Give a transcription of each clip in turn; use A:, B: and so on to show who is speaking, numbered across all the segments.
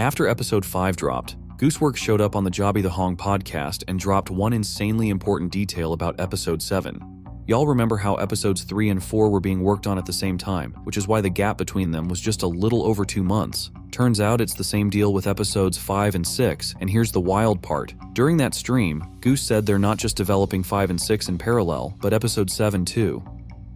A: After episode 5 dropped, Gooseworx showed up on the Jobby the Hong podcast and dropped one insanely important detail about episode 7. Y'all remember how episodes 3 and 4 were being worked on at the same time, which is why the gap between them was just a little over 2 months. Turns out it's the same deal with episodes 5 and 6, and here's the wild part. During that stream, Goose said they're not just developing 5 and 6 in parallel, but episode 7 too.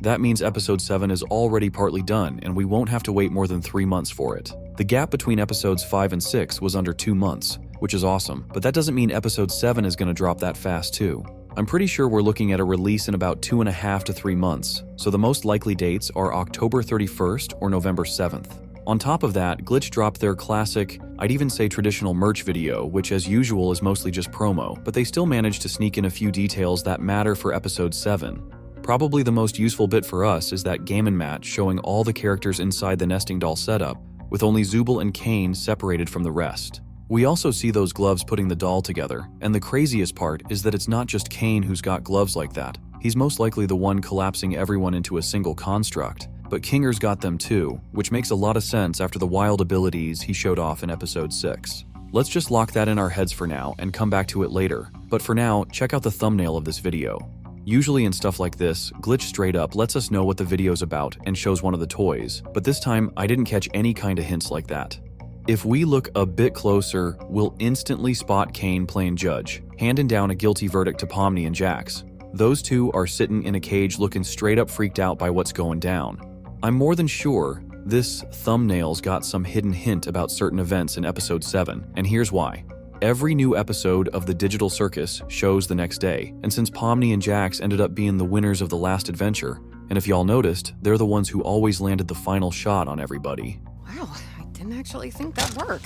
A: That means episode 7 is already partly done, and we won't have to wait more than 3 months for it. The gap between episodes 5 and 6 was under 2 months, which is awesome, but that doesn't mean episode 7 is going to drop that fast too. I'm pretty sure we're looking at a release in about 2.5 to 3 months, so the most likely dates are October 31st or November 7th. On top of that, Glitch dropped their classic, I'd even say traditional merch video, which as usual is mostly just promo, but they still managed to sneak in a few details that matter for episode 7. Probably the most useful bit for us is that Game & Match showing all the characters inside the nesting doll setup, with only Zooble and Kane separated from the rest. We also see those gloves putting the doll together, and the craziest part is that it's not just Kane who's got gloves like that. He's most likely the one collapsing everyone into a single construct, but Kinger's got them too, which makes a lot of sense after the wild abilities he showed off in episode 6. Let's just lock that in our heads for now and come back to it later, but for now, check out the thumbnail of this video. Usually in stuff like this, Glitch straight up lets us know what the video's about and shows one of the toys, but this time I didn't catch any kind of hints like that. If we look a bit closer, we'll instantly spot Kane playing judge, handing down a guilty verdict to Pomni and Jax. Those two are sitting in a cage looking straight up freaked out by what's going down. I'm more than sure this thumbnail's got some hidden hint about certain events in episode 7, and here's why. Every new episode of the Digital Circus shows the next day, and since Pomni and Jax ended up being the winners of the last adventure, and if y'all noticed, they're the ones who always landed the final shot on everybody.
B: Wow, I didn't actually think that'd work.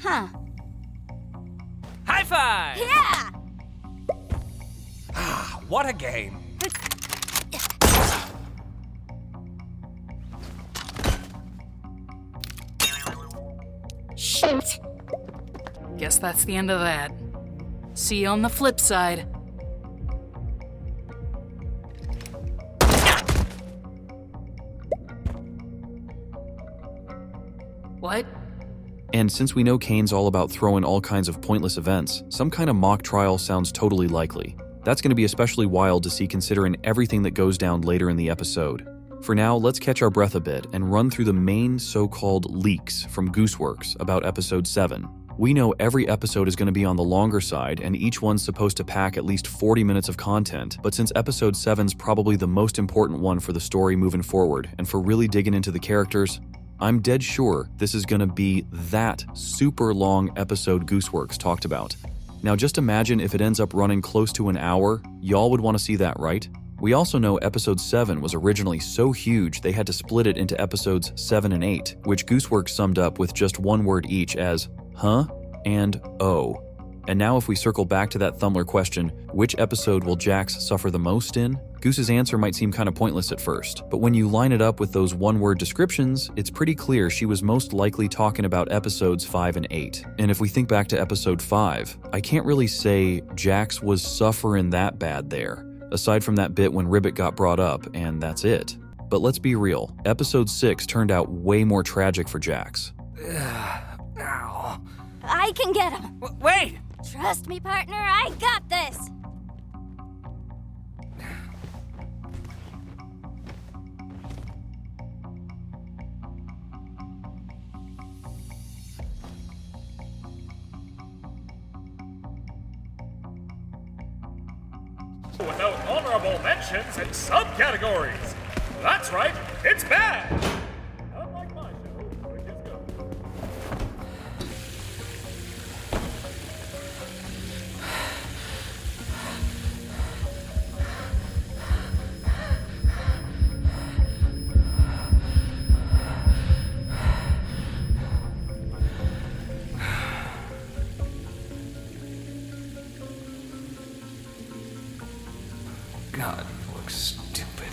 C: Huh.
D: High five!
C: Yeah!
D: Ah, what a game.
C: Shoot!
B: Guess that's the end of that. See you on the flip side. What?
A: And since we know Kane's all about throwing all kinds of pointless events, some kind of mock trial sounds totally likely. That's going to be especially wild to see considering everything that goes down later in the episode. For now, let's catch our breath a bit and run through the main so-called leaks from Gooseworx about episode 7. We know every episode is going to be on the longer side and each one's supposed to pack at least 40 minutes of content, but since episode 7's probably the most important one for the story moving forward and for really digging into the characters, I'm dead sure this is going to be that super long episode Gooseworx talked about. Now just imagine if it ends up running close to an hour, y'all would want to see that, right? We also know episode 7 was originally so huge they had to split it into episodes 7 and 8, which Gooseworx summed up with just one word each as huh and oh. And now if we circle back to that Thumbler question, which episode will Jax suffer the most in? Goose's answer might seem kind of pointless at first, but when you line it up with those one-word descriptions, it's pretty clear she was most likely talking about episodes 5 and 8. And if we think back to episode 5, I can't really say Jax was suffering that bad there, aside from that bit when Ribbit got brought up, and that's it. But let's be real, episode 6 turned out way more tragic for Jax.
D: Ow.
C: I can get him.
D: Wait!
C: Trust me, partner, I got this.
E: Without honorable mentions in subcategories. That's right, it's bad. Unlike my show, which is good.
D: God, you look stupid.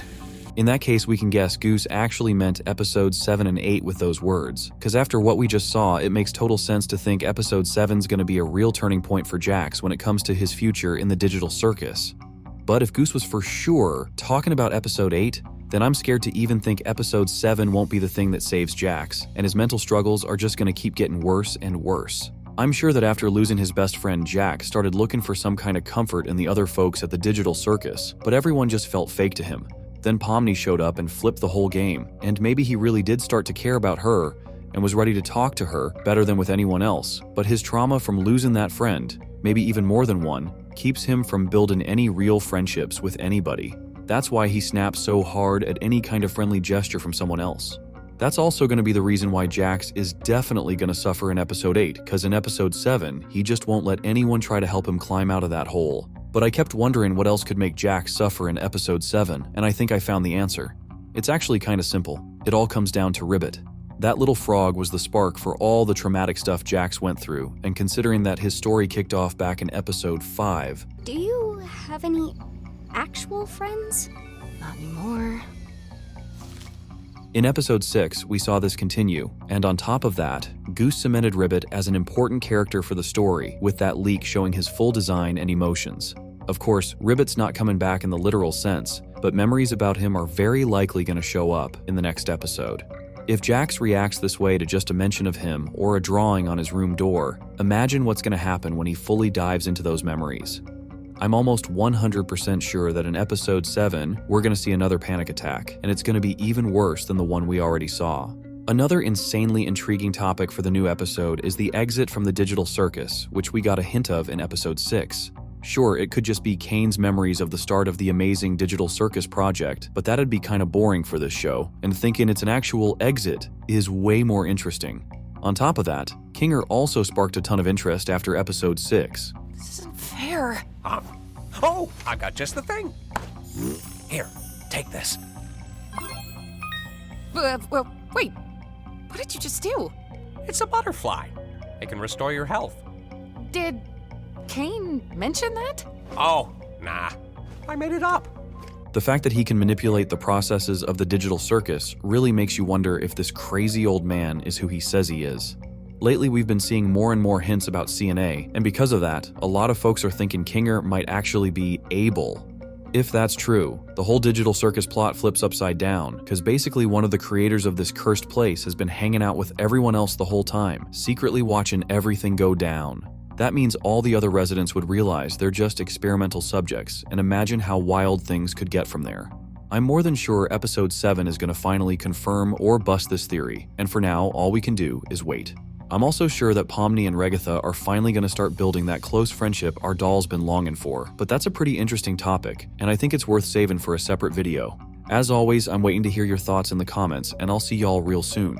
A: In that case, we can guess Goose actually meant episodes 7 and 8 with those words, because after what we just saw, it makes total sense to think episode 7's gonna be a real turning point for Jax when it comes to his future in the Digital Circus. But if Goose was for sure talking about episode 8, then I'm scared to even think episode 7 won't be the thing that saves Jax, and his mental struggles are just going to keep getting worse and worse. I'm sure that after losing his best friend, Jack started looking for some kind of comfort in the other folks at the digital circus, but everyone just felt fake to him. Then Pomni showed up and flipped the whole game, and maybe he really did start to care about her and was ready to talk to her better than with anyone else, but his trauma from losing that friend, maybe even more than one, keeps him from building any real friendships with anybody. That's why he snaps so hard at any kind of friendly gesture from someone else. That's also going to be the reason why Jax is definitely going to suffer in episode 8, because in episode 7, he just won't let anyone try to help him climb out of that hole. But I kept wondering what else could make Jax suffer in episode 7, and I think I found the answer. It's actually kind of simple. It all comes down to Ribbit. That little frog was the spark for all the traumatic stuff Jax went through, and considering that his story kicked off back in episode 5.
C: Do you have any actual friends?
B: Not anymore.
A: In episode 6, we saw this continue, and on top of that, Goose cemented Ribbit as an important character for the story, with that leak showing his full design and emotions. Of course, Ribbit's not coming back in the literal sense, but memories about him are very likely going to show up in the next episode. If Jax reacts this way to just a mention of him or a drawing on his room door, imagine what's going to happen when he fully dives into those memories. I'm almost 100% sure that in episode 7, we're going to see another panic attack, and it's going to be even worse than the one we already saw. Another insanely intriguing topic for the new episode is the exit from the digital circus, which we got a hint of in episode 6. Sure, it could just be Kane's memories of the start of the amazing digital circus project, but that'd be kind of boring for this show, and thinking it's an actual exit is way more interesting. On top of that, Kinger also sparked a ton of interest after episode 6.
B: This isn't fair.
D: Oh, I got just the thing. Here, take this.
B: Well, wait. What did you just do?
D: It's a butterfly. It can restore your health.
B: Did Kane mention that?
D: Oh, nah. I made it up.
A: The fact that he can manipulate the processes of the digital circus really makes you wonder if this crazy old man is who he says he is. Lately, we've been seeing more and more hints about CNA, and because of that, a lot of folks are thinking Kinger might actually be able. If that's true, the whole digital circus plot flips upside down, because basically one of the creators of this cursed place has been hanging out with everyone else the whole time, secretly watching everything go down. That means all the other residents would realize they're just experimental subjects, and imagine how wild things could get from there. I'm more than sure episode 7 is going to finally confirm or bust this theory, and for now, all we can do is wait. I'm also sure that Pomni and Regatha are finally going to start building that close friendship our doll's been longing for, but that's a pretty interesting topic, and I think it's worth saving for a separate video. As always, I'm waiting to hear your thoughts in the comments, and I'll see y'all real soon.